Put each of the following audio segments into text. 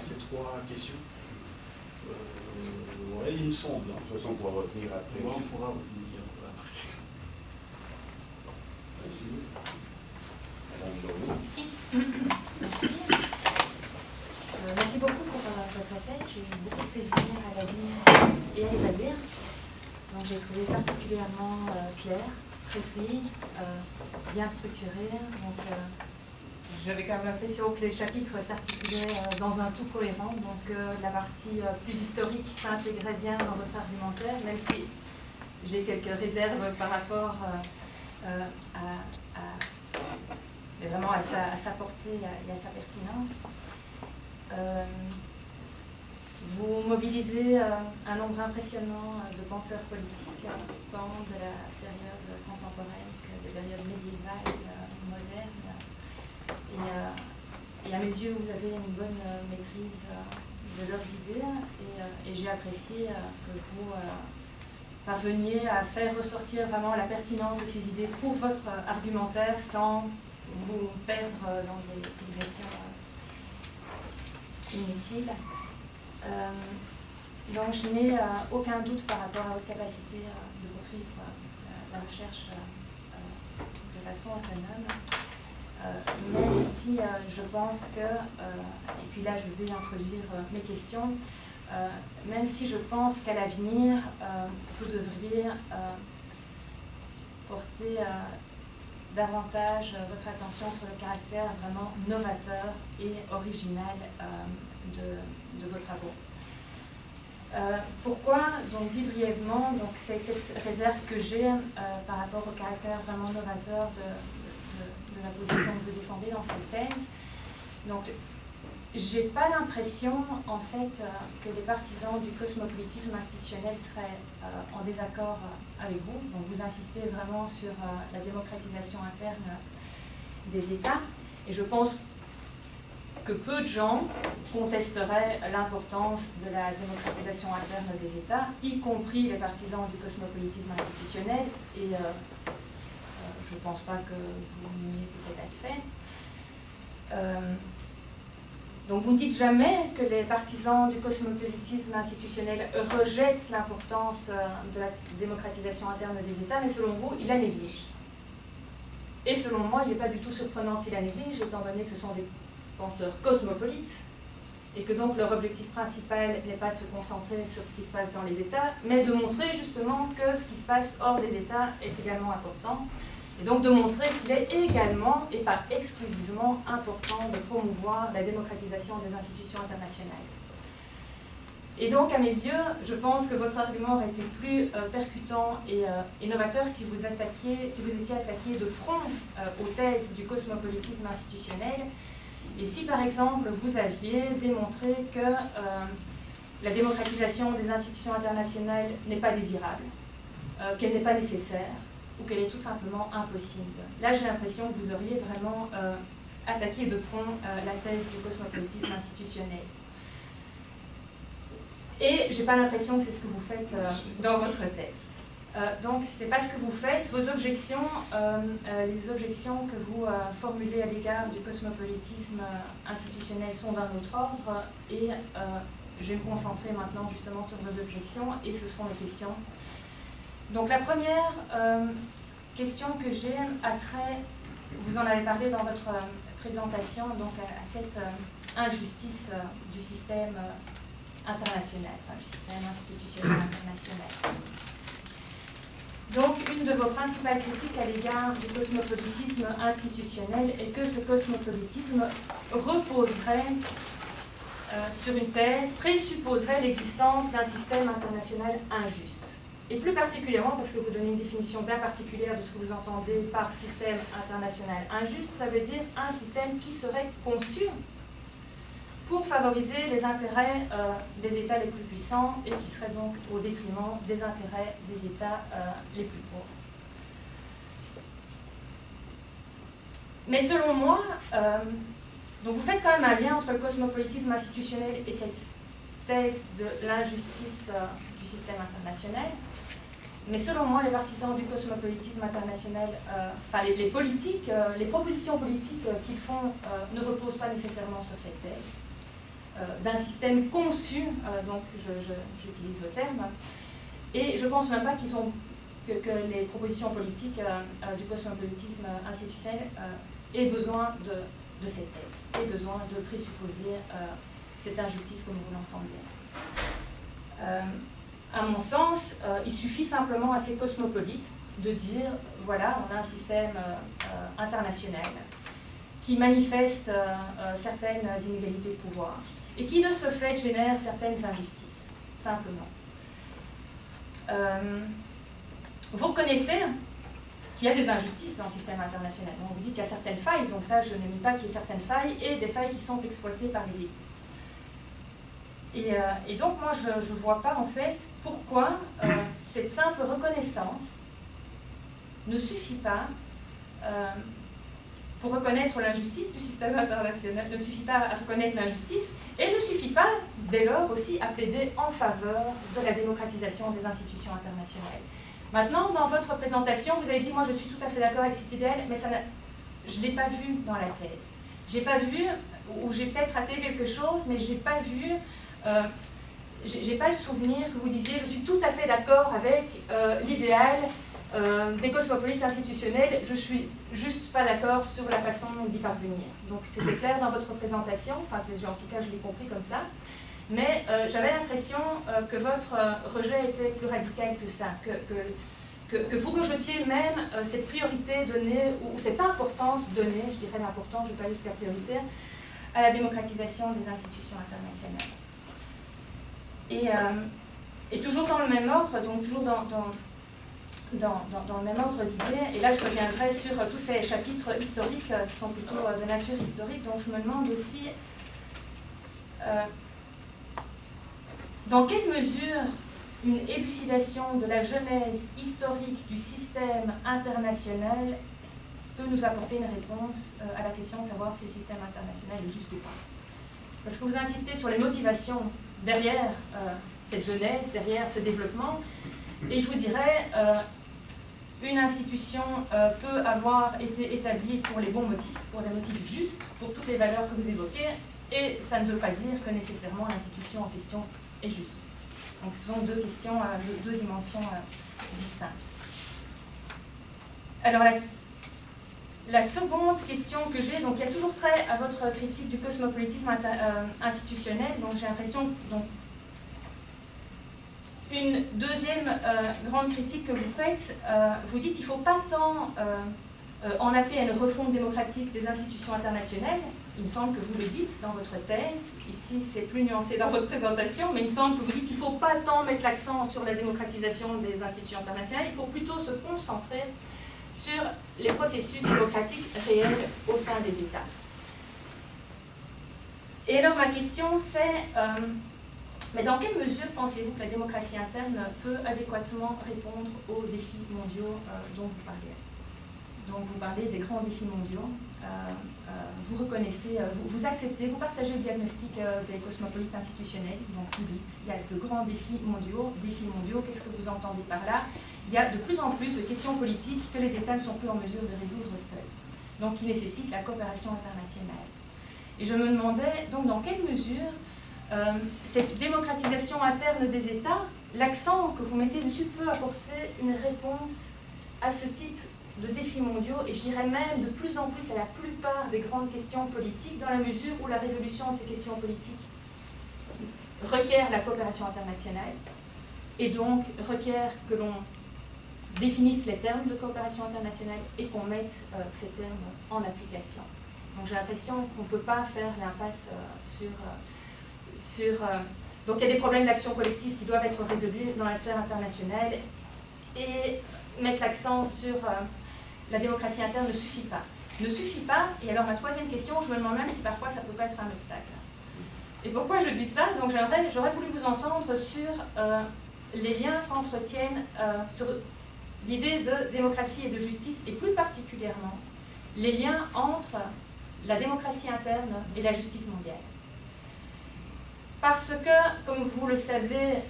ces trois questions. Ouais, il me semble. De toute façon, on pourra revenir après. Ouais, on pourra revenir après. Merci. Madame Laurent. Merci. Merci beaucoup pour votre thèse. J'ai eu beaucoup de plaisir à la lire et à l'évaluer. Donc, j'ai trouvé particulièrement clair, très fluide, bien structuré. Donc, j'avais quand même l'impression que les chapitres s'articulaient dans un tout cohérent. Donc, la partie plus historique s'intégrait bien dans votre argumentaire, même si j'ai quelques réserves par rapport mais vraiment à sa portée et à sa pertinence. Vous mobilisez un nombre impressionnant de penseurs politiques, tant de la période contemporaine que des périodes médiévales, modernes. Et à mes yeux, vous avez une bonne maîtrise de leurs idées et j'ai apprécié que vous parveniez à faire ressortir vraiment la pertinence de ces idées pour votre argumentaire sans vous perdre dans des digressions inutiles. Donc je n'ai aucun doute par rapport à votre capacité de poursuivre la recherche de façon autonome, même si je pense que, et puis là je vais introduire mes questions, même si je pense qu'à l'avenir vous devriez porter davantage votre attention sur le caractère vraiment novateur et original de vos travaux. Pourquoi? Donc, dit brièvement, c'est cette réserve que j'ai par rapport au caractère vraiment novateur de la position que vous défendez dans cette thèse. Donc, j'ai pas l'impression, en fait, que les partisans du cosmopolitisme institutionnel seraient en désaccord avec vous. Donc, vous insistez vraiment sur la démocratisation interne des États. Et je pense que peu de gens contesteraient l'importance de la démocratisation interne des États, y compris les partisans du cosmopolitisme institutionnel. Et je ne pense pas que vous niez cet état de fait. Donc vous ne dites jamais que les partisans du cosmopolitisme institutionnel rejettent l'importance de la démocratisation interne des États, mais selon vous, ils la négligent. Et selon moi, il n'est pas du tout surprenant qu'ils la négligent, étant donné que ce sont des penseurs cosmopolites, et que donc leur objectif principal n'est pas de se concentrer sur ce qui se passe dans les États, mais de montrer justement que ce qui se passe hors des États est également important. Et donc de montrer qu'il est également, et pas exclusivement, important de promouvoir la démocratisation des institutions internationales. Et donc, à mes yeux, je pense que votre argument aurait été plus percutant et novateur si vous étiez attaqué de front aux thèses du cosmopolitisme institutionnel, et si, par exemple, vous aviez démontré que la démocratisation des institutions internationales n'est pas désirable, qu'elle n'est pas nécessaire, ou qu'elle est tout simplement impossible. Là, j'ai l'impression que vous auriez vraiment attaqué de front la thèse du cosmopolitisme institutionnel. Et je n'ai pas l'impression que c'est ce que vous faites dans votre thèse. Donc, ce n'est pas ce que vous faites. Vos objections, les objections que vous formulez à l'égard du cosmopolitisme institutionnel sont d'un autre ordre, et je vais me concentrer maintenant justement sur vos objections, et ce seront les questions. Donc la première question que j'ai a trait, vous en avez parlé dans votre présentation, donc à cette injustice du système international, enfin, du système institutionnel international. Donc une de vos principales critiques à l'égard du cosmopolitisme institutionnel est que ce cosmopolitisme reposerait sur une thèse, présupposerait l'existence d'un système international injuste. Et plus particulièrement, parce que vous donnez une définition bien particulière de ce que vous entendez par système international injuste, ça veut dire un système qui serait conçu pour favoriser les intérêts des États les plus puissants et qui serait donc au détriment des intérêts des États les plus pauvres. Mais selon moi, donc vous faites quand même un lien entre le cosmopolitisme institutionnel et cette thèse de l'injustice du système international. Mais selon moi, les partisans du cosmopolitisme international, enfin les politiques, les propositions politiques qu'ils font ne reposent pas nécessairement sur cette thèse. d'un système conçu, donc j'utilise le terme, et je ne pense même pas que les propositions politiques du cosmopolitisme institutionnel aient besoin de cette thèse, aient besoin de présupposer cette injustice comme vous l'entendez. À mon sens, il suffit simplement à ces cosmopolites de dire, voilà, on a un système international qui manifeste certaines inégalités de pouvoir et qui de ce fait génère certaines injustices, simplement. Vous reconnaissez qu'il y a des injustices dans le système international. Bon, vous dites qu'il y a certaines failles, donc ça je ne nie pas qu'il y ait certaines failles et des failles qui sont exploitées par les élites. Et donc moi je ne vois pas en fait pourquoi cette simple reconnaissance ne suffit pas pour reconnaître l'injustice du système international, ne suffit pas à reconnaître l'injustice et ne suffit pas dès lors aussi à plaider en faveur de la démocratisation des institutions internationales. Maintenant, dans votre présentation, vous avez dit, moi je suis tout à fait d'accord avec cet idéal, mais je ne l'ai pas vu dans la thèse. J'ai pas vu, ou j'ai peut-être raté quelque chose, mais j'ai pas vu, j'ai pas le souvenir que vous disiez, je suis tout à fait d'accord avec l'idéal des cosmopolites institutionnels, je suis juste pas d'accord sur la façon d'y parvenir. Donc c'était clair dans votre présentation, enfin en tout cas je l'ai compris comme ça, mais j'avais l'impression que votre rejet était plus radical que ça, que vous rejetiez même cette priorité donnée, ou cette importance donnée, je dirais l'importance, je ne vais pas jusqu'à priorité, à la démocratisation des institutions internationales. Et toujours dans le même ordre, donc toujours dans le même ordre d'idées, et là je reviendrai sur tous ces chapitres historiques qui sont plutôt de nature historique, donc je me demande aussi dans quelle mesure une élucidation de la genèse historique du système international peut nous apporter une réponse à la question de savoir si le système international est juste ou pas. Parce que vous insistez sur les motivations derrière cette genèse, derrière ce développement, et je vous dirais, une institution peut avoir été établie pour les bons motifs, pour des motifs justes, pour toutes les valeurs que vous évoquez, et ça ne veut pas dire que nécessairement l'institution en question est juste. Donc ce sont deux questions, deux dimensions distinctes. Alors la seconde question que j'ai, donc il y a toujours trait à votre critique du cosmopolitisme institutionnel, donc j'ai l'impression, donc une deuxième grande critique que vous faites, vous dites qu'il ne faut pas tant en appeler à une refonte démocratique des institutions internationales. Il me semble que vous le dites dans votre thèse, ici c'est plus nuancé dans votre présentation, mais il me semble que vous dites qu'il ne faut pas tant mettre l'accent sur la démocratisation des institutions internationales, il faut plutôt se concentrer sur les processus démocratiques réels au sein des États. Et alors ma question c'est, mais dans quelle mesure pensez-vous que la démocratie interne peut adéquatement répondre aux défis mondiaux dont vous parlez? Donc vous parlez des grands défis mondiaux, vous reconnaissez, vous acceptez, vous partagez le diagnostic des cosmopolites institutionnels, donc vous dites il y a de grands défis mondiaux, qu'est-ce que vous entendez par là? Il y a de plus en plus de questions politiques que les États ne sont plus en mesure de résoudre seuls, donc qui nécessitent la coopération internationale. Et je me demandais donc dans quelle mesure cette démocratisation interne des États, l'accent que vous mettez dessus peut apporter une réponse à ce type de défis mondiaux, et je dirais même de plus en plus à la plupart des grandes questions politiques, dans la mesure où la résolution de ces questions politiques requiert la coopération internationale, et donc requiert que l'on définisse les termes de coopération internationale et qu'on mette ces termes en application. Donc j'ai l'impression qu'on ne peut pas faire l'impasse donc il y a des problèmes d'action collective qui doivent être résolus dans la sphère internationale, et mettre l'accent sur la démocratie interne ne suffit pas. Ne suffit pas, et alors ma troisième question, je me demande même si parfois ça ne peut pas être un obstacle. Et pourquoi je dis ça? Donc j'aurais voulu vous entendre sur les liens qu'entretiennent sur l'idée de démocratie et de justice, et plus particulièrement les liens entre la démocratie interne et la justice mondiale. Parce que, comme vous le savez,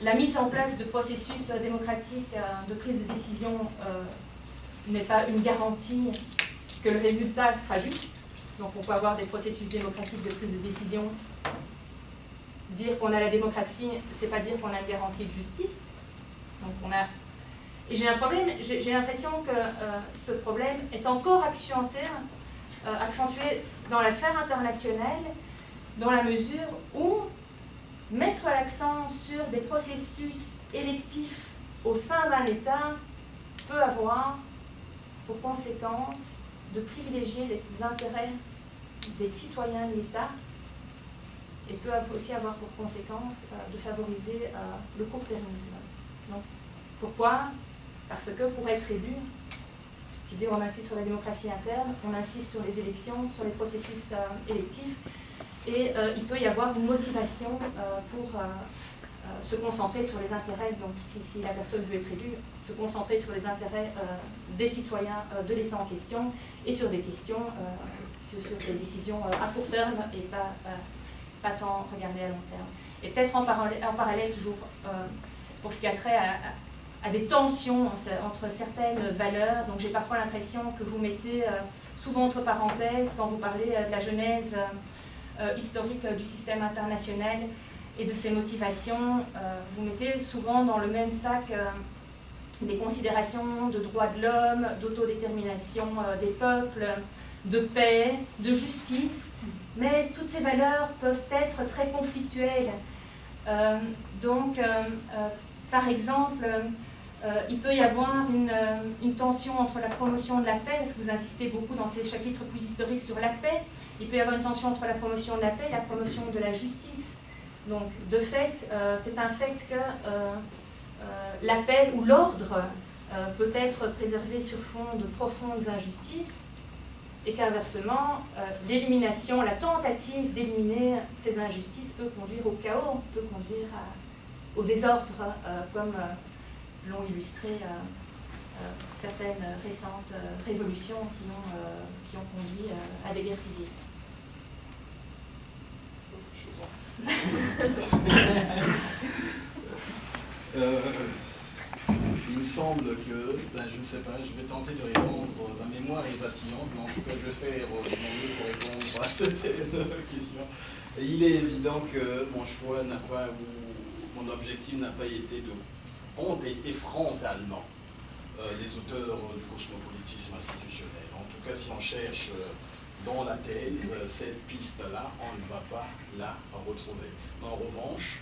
la mise en place de processus démocratiques de prise de décision n'est pas une garantie que le résultat sera juste, Donc on peut avoir des processus démocratiques de prise de décision. Dire qu'on a la démocratie, c'est pas dire qu'on a une garantie de justice. Donc on a... Et j'ai un problème, j'ai l'impression que ce problème est encore accentué dans la sphère internationale, dans la mesure où mettre l'accent sur des processus électifs au sein d'un État peut avoir pour conséquence de privilégier les intérêts des citoyens de l'État et peut aussi avoir pour conséquence de favoriser le court-termisme. Donc, pourquoi ? Parce que pour être élu, je dis, on insiste sur la démocratie interne, on insiste sur les élections, sur les processus électifs, et il peut y avoir une motivation pour se concentrer sur les intérêts, donc si la personne veut être élue, se concentrer sur les intérêts des citoyens de l'État en question et sur des questions, sur des décisions à court terme et pas tant regarder à long terme. Et peut-être en parallèle toujours, pour ce qui a trait à des tensions entre certaines valeurs, donc j'ai parfois l'impression que vous mettez souvent entre parenthèses, quand vous parlez de la genèse historique du système international et de ses motivations, vous mettez souvent dans le même sac des considérations de droits de l'homme, d'autodétermination des peuples, de paix, de justice, mais toutes ces valeurs peuvent être très conflictuelles. Par exemple, il peut y avoir une tension entre la promotion de la paix, parce que vous insistez beaucoup dans ces chapitres plus historiques sur la paix, il peut y avoir une tension entre la promotion de la paix et la promotion de la justice. Donc, de fait, c'est un fait que la paix ou l'ordre peut être préservé sur fond de profondes injustices, et qu'inversement, l'élimination, la tentative d'éliminer ces injustices peut conduire au chaos, peut conduire au désordre, comme l'ont illustré certaines récentes révolutions qui ont conduit à des guerres civiles. Il me semble que, je ne sais pas, je vais tenter de répondre, ma mémoire est vacillante, mais en tout cas je vais faire mon mieux pour répondre à cette question. Et il est évident que mon choix n'a pas, ou mon objectif n'a pas été de contester frontalement les auteurs du cosmopolitisme institutionnel. En tout cas, si on cherche dans la thèse cette piste-là, on ne va pas la retrouver. En revanche,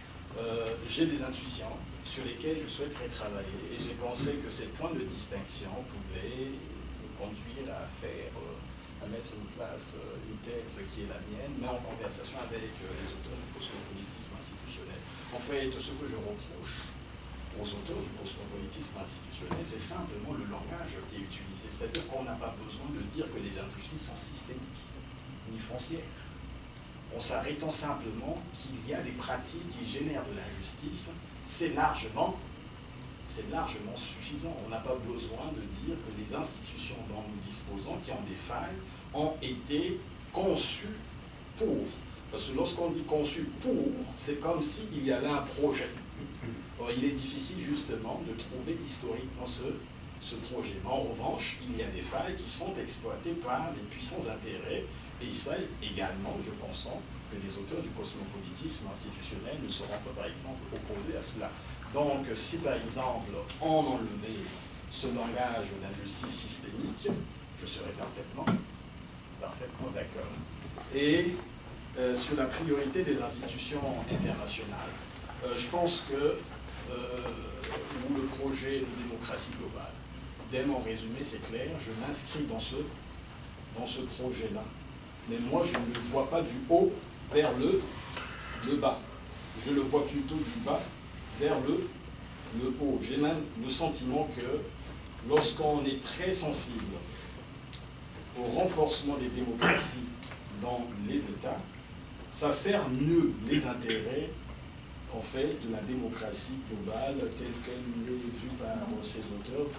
j'ai des intuitions sur lesquelles je souhaiterais travailler et j'ai pensé que ces points de distinction pouvaient me conduire à mettre en place une thèse qui est la mienne, mais en conversation avec les auteurs du cosmopolitisme institutionnel. En fait, ce que je reproche aux auteurs du cosmopolitisme institutionnel, c'est simplement le langage qui est utilisé. C'est-à-dire qu'on n'a pas besoin de dire que les injustices sont systémiques, ni foncières. En s'arrêtant simplement qu'il y a des pratiques qui génèrent de l'injustice, c'est largement suffisant. On n'a pas besoin de dire que les institutions dont nous disposons, qui ont des failles, ont été conçues pour. Parce que lorsqu'on dit conçues pour, c'est comme s'il y avait un projet. Or, il est difficile justement de trouver historiquement ce projet. Mais en revanche, il y a des failles qui sont exploitées par les puissants intérêts. Et ça également, je consens que les auteurs du cosmopolitisme institutionnel ne seront pas, par exemple, opposés à cela. Donc, si par exemple, on enlevait ce langage d'injustice systémique, je serais parfaitement d'accord. Et sur la priorité des institutions internationales, je pense que le projet de démocratie globale, dès mon résumé, c'est clair, je m'inscris dans ce projet-là. Mais moi, je ne le vois pas du haut vers le bas. Je le vois plutôt du bas vers le haut. J'ai même le sentiment que lorsqu'on est très sensible au renforcement des démocraties dans les États, ça sert mieux les intérêts en fait de la démocratie globale telle qu'elle est vue par ces auteurs,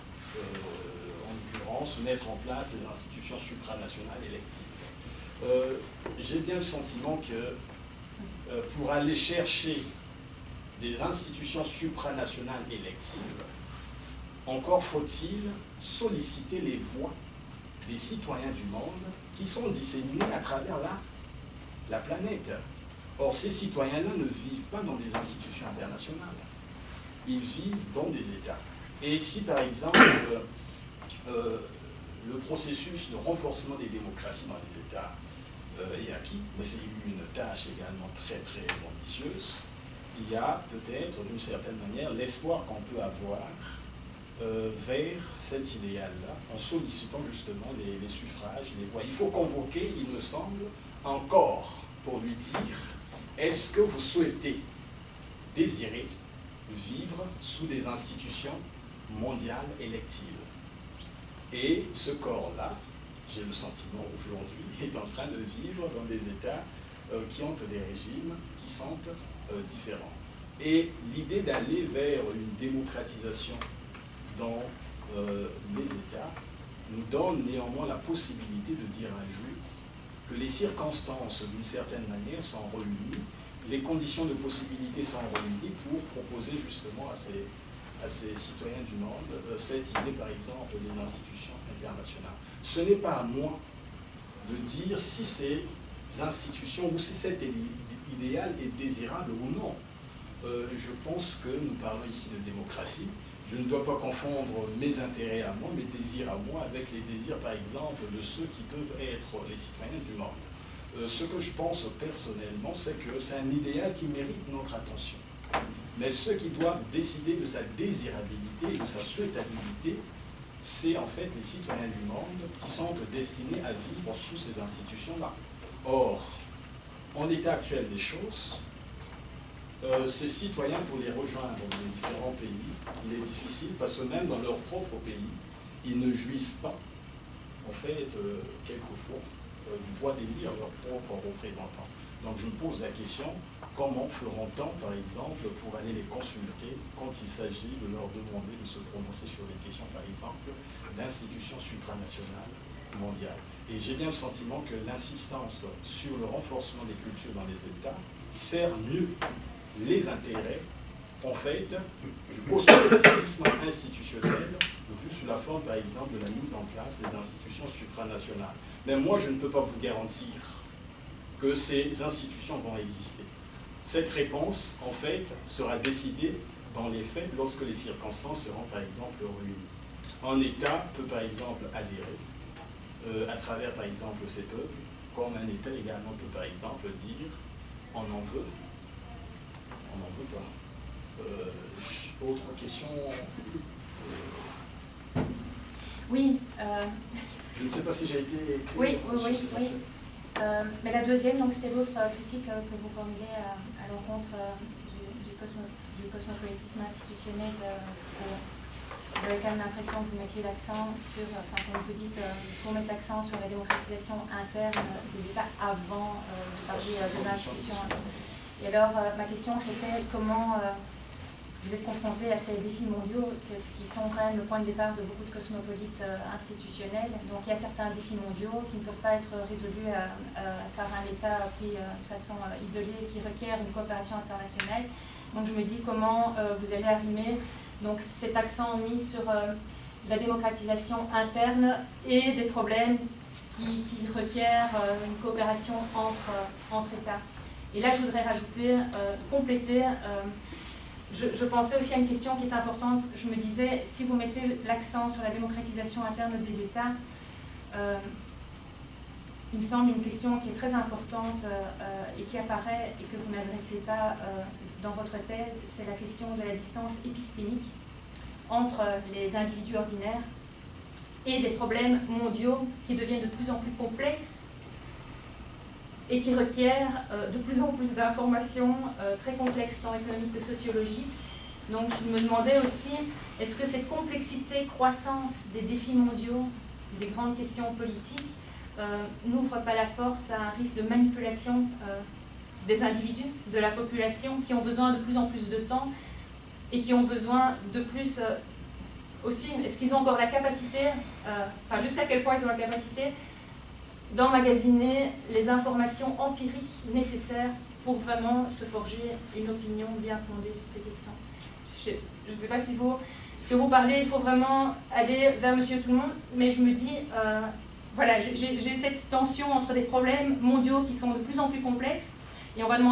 en l'occurrence, mettre en place les institutions supranationales électives. J'ai bien le sentiment que pour aller chercher des institutions supranationales électives, encore faut-il solliciter les voix des citoyens du monde qui sont disséminés à travers la planète. Or, ces citoyens-là ne vivent pas dans des institutions internationales. Ils vivent dans des États. Et si, par exemple, le processus de renforcement des démocraties dans les États est acquis, mais c'est une tâche également très, très ambitieuse, il y a peut-être, d'une certaine manière, l'espoir qu'on peut avoir vers cet idéal-là, en sollicitant justement les suffrages, les voix. Il faut convoquer, il me semble, encore pour lui dire, est-ce que vous souhaitez, désirez vivre sous des institutions mondiales électives? Et ce corps-là, j'ai le sentiment aujourd'hui, est en train de vivre dans des États qui ont des régimes qui sont différents. Et l'idée d'aller vers une démocratisation dans les États nous donne néanmoins la possibilité de dire un jour que les circonstances, d'une certaine manière, sont réunies, les conditions de possibilité sont réunies pour proposer justement à ces citoyens du monde cette idée, par exemple, des institutions internationales. Ce n'est pas à moi de dire si ces institutions ou si cet idéal est désirable ou non. Je pense que nous parlons ici de démocratie. Je ne dois pas confondre mes intérêts à moi, mes désirs à moi, avec les désirs, par exemple, de ceux qui peuvent être les citoyens du monde. Ce que je pense personnellement, c'est que c'est un idéal qui mérite notre attention. Mais ceux qui doivent décider de sa désirabilité et de sa souhaitabilité, c'est en fait les citoyens du monde qui sont destinés à vivre sous ces institutions-là. Or, en l'état actuel des choses, ces citoyens, pour les rejoindre dans les différents pays, il est difficile parce que même dans leur propre pays, ils ne jouissent pas, en fait, quelquefois, du droit d'élire leurs propres représentants. Donc je me pose la question, comment feront-on, par exemple, pour aller les consulter quand il s'agit de leur demander de se prononcer sur des questions, par exemple, d'institutions supranationales mondiales. Et j'ai bien le sentiment que l'insistance sur le renforcement des cultures dans les États sert mieux les intérêts, en fait, du cosmopolitisme institutionnel, vu sous la forme, par exemple, de la mise en place des institutions supranationales. Mais moi, je ne peux pas vous garantir que ces institutions vont exister. Cette réponse, en fait, sera décidée dans les faits lorsque les circonstances seront, par exemple, réunies. Un État peut, par exemple, adhérer à travers, par exemple, ses peuples, comme un État également peut, par exemple, dire « on en veut ». On n'en veut pas. Autre question? Oui. Je ne sais pas si j'ai été clair. Oui. Mais la deuxième, donc c'était l'autre critique que vous formulez à l'encontre du cosmopolitisme institutionnel, dans lequel l'impression que vous mettiez l'accent sur, comme vous dites, il faut mettre l'accent sur la démocratisation interne des États avant de parler des institutions. Et alors, ma question, c'était comment vous êtes confronté à ces défis mondiaux, c'est ce qui sont quand même le point de départ de beaucoup de cosmopolites institutionnels. Donc, il y a certains défis mondiaux qui ne peuvent pas être résolus par un État pris de façon isolée, qui requièrent une coopération internationale. Donc, je me dis comment vous allez arrimer donc, cet accent mis sur la démocratisation interne et des problèmes qui requièrent une coopération entre États. Et là, je voudrais rajouter, compléter, je pensais aussi à une question qui est importante. Je me disais, si vous mettez l'accent sur la démocratisation interne des États, il me semble une question qui est très importante et qui apparaît et que vous n'adressez pas dans votre thèse, c'est la question de la distance épistémique entre les individus ordinaires et des problèmes mondiaux qui deviennent de plus en plus complexes et qui requièrent de plus en plus d'informations très complexes tant économiques que sociologiques. Donc je me demandais aussi, est-ce que cette complexité croissante des défis mondiaux, des grandes questions politiques, n'ouvre pas la porte à un risque de manipulation des individus, de la population, qui ont besoin de plus en plus de temps et qui ont besoin de plus aussi, est-ce qu'ils ont encore la capacité, jusqu'à quel point ils ont la capacité d'emmagasiner les informations empiriques nécessaires pour vraiment se forger une opinion bien fondée sur ces questions. Je ne sais pas si ce que vous parlez, il faut vraiment aller vers Monsieur Tout-le-Monde, mais je me dis, voilà, j'ai cette tension entre des problèmes mondiaux qui sont de plus en plus complexes, et on va demander